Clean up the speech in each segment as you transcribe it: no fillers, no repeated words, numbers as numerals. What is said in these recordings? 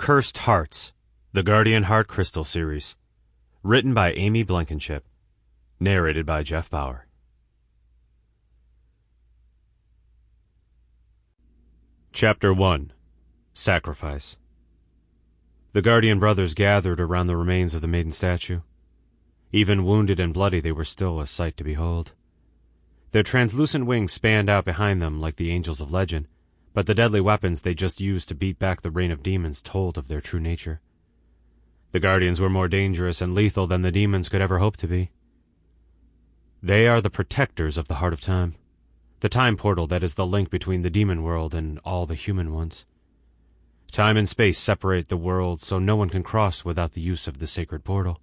Cursed Hearts, the Guardian Heart Crystal series. Written by Amy Blankenship. Narrated by Jeff Bauer. Chapter 1. Sacrifice. The Guardian brothers gathered around the remains of the maiden statue. Even wounded and bloody, they were still a sight to behold. Their translucent wings spanned out behind them like the angels of legend, but the deadly weapons they just used to beat back the reign of demons told of their true nature. The Guardians were more dangerous and lethal than the demons could ever hope to be. They are the protectors of the Heart of Time, the time portal that is the link between the demon world and all the human ones. Time and space separate the worlds so no one can cross without the use of the sacred portal.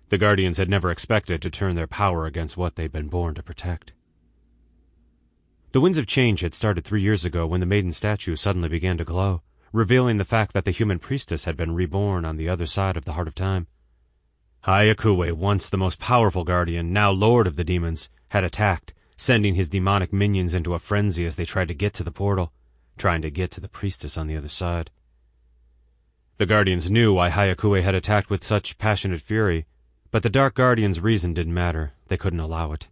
The Guardians had never expected to turn their power against what they'd been born to protect. The winds of change had started 3 years ago when the maiden statue suddenly began to glow, revealing the fact that the human priestess had been reborn on the other side of the Heart of Time. Hyakuhei, once the most powerful guardian, now lord of the demons, had attacked, sending his demonic minions into a frenzy as they tried to get to the portal, trying to get to the priestess on the other side. The Guardians knew why Hyakuhei had attacked with such passionate fury, but the Dark Guardians' reason didn't matter. They couldn't allow it.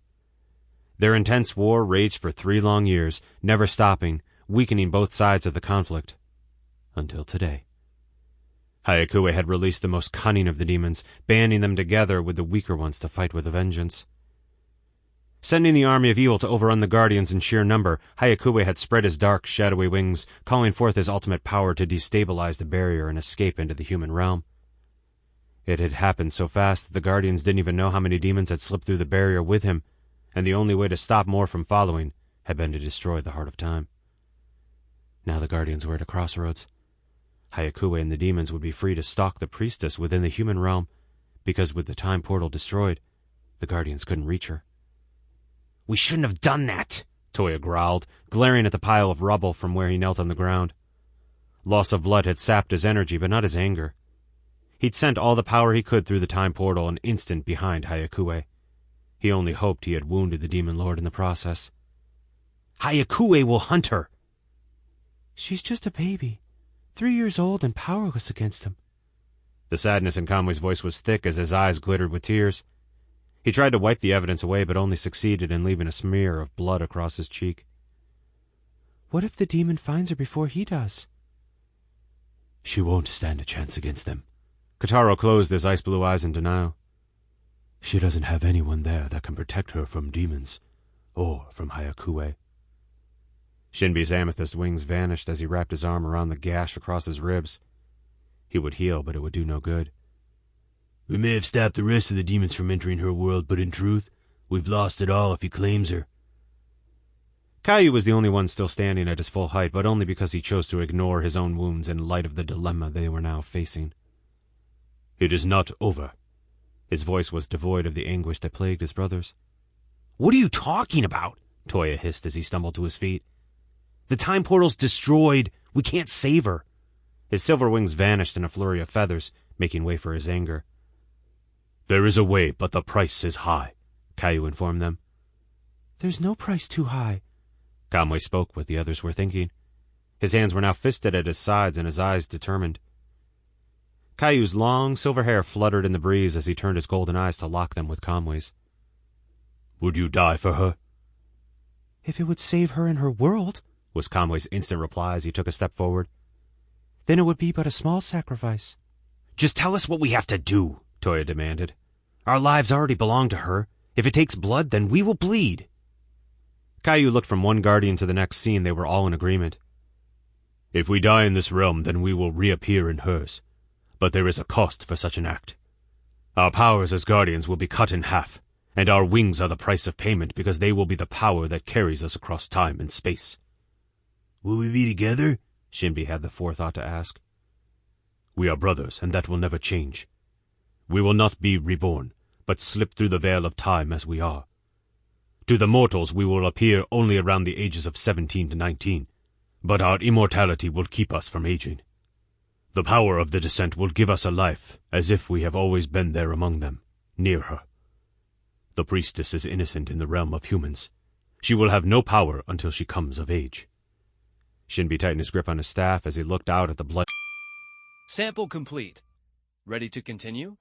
Their intense war raged for 3 long years, never stopping, weakening both sides of the conflict. Until today. Hyakuhei had released the most cunning of the demons, banding them together with the weaker ones to fight with a vengeance. Sending the army of evil to overrun the Guardians in sheer number, Hyakuhei had spread his dark, shadowy wings, calling forth his ultimate power to destabilize the barrier and escape into the human realm. It had happened so fast that the Guardians didn't even know how many demons had slipped through the barrier with him, and the only way to stop more from following had been to destroy the Heart of Time. Now the Guardians were at a crossroads. Hyakuhei and the demons would be free to stalk the priestess within the human realm, because with the time portal destroyed, the Guardians couldn't reach her. "We shouldn't have done that," Toya growled, glaring at the pile of rubble from where he knelt on the ground. Loss of blood had sapped his energy, but not his anger. He'd sent all the power he could through the time portal an instant behind Hyakuhei. He only hoped he had wounded the demon lord in the process. "Hyakuhei will hunt her." "She's just a baby, 3 years old and powerless against him." The sadness in Kamwei's voice was thick as his eyes glittered with tears. He tried to wipe the evidence away, but only succeeded in leaving a smear of blood across his cheek. "What if the demon finds her before he does?" "She won't stand a chance against them." Kotaro closed his ice-blue eyes in denial. "She doesn't have anyone there that can protect her from demons, or from Hyakuhei." Shinbi's amethyst wings vanished as he wrapped his arm around the gash across his ribs. He would heal, but it would do no good. "We may have stopped the rest of the demons from entering her world, but in truth, we've lost it all if he claims her." Caillou was the only one still standing at his full height, but only because he chose to ignore his own wounds in light of the dilemma they were now facing. "It is not over." His voice was devoid of the anguish that plagued his brothers. "What are you talking about?" Toya hissed as he stumbled to his feet. "The time portal's destroyed. We can't save her." His silver wings vanished in a flurry of feathers, making way for his anger. "There is a way, but the price is high," Caillou informed them. "There's no price too high." Kamwei spoke what the others were thinking. His hands were now fisted at his sides and his eyes determined. Caillou's long silver hair fluttered in the breeze as he turned his golden eyes to lock them with Kamwei's. "Would you die for her?" "If it would save her and her world," was Kamwei's instant reply as he took a step forward. "Then it would be but a small sacrifice." "Just tell us what we have to do," Toya demanded. "Our lives already belong to her. If it takes blood, then we will bleed." Caillou looked from one guardian to the next, seeing they were all in agreement. "If we die in this realm, then we will reappear in hers. But there is a cost for such an act. Our powers as guardians will be cut in half, and our wings are the price of payment because they will be the power that carries us across time and space." "Will we be together?" Shinbi had the forethought to ask. "We are brothers, and that will never change. We will not be reborn, but slip through the veil of time as we are. To the mortals we will appear only around the ages of 17 to 19, but our immortality will keep us from aging. The power of the descent will give us a life, as if we have always been there among them, near her. The priestess is innocent in the realm of humans. She will have no power until she comes of age." Shinbi tightened his grip on his staff as he looked out at the blood. Sample complete. Ready to continue?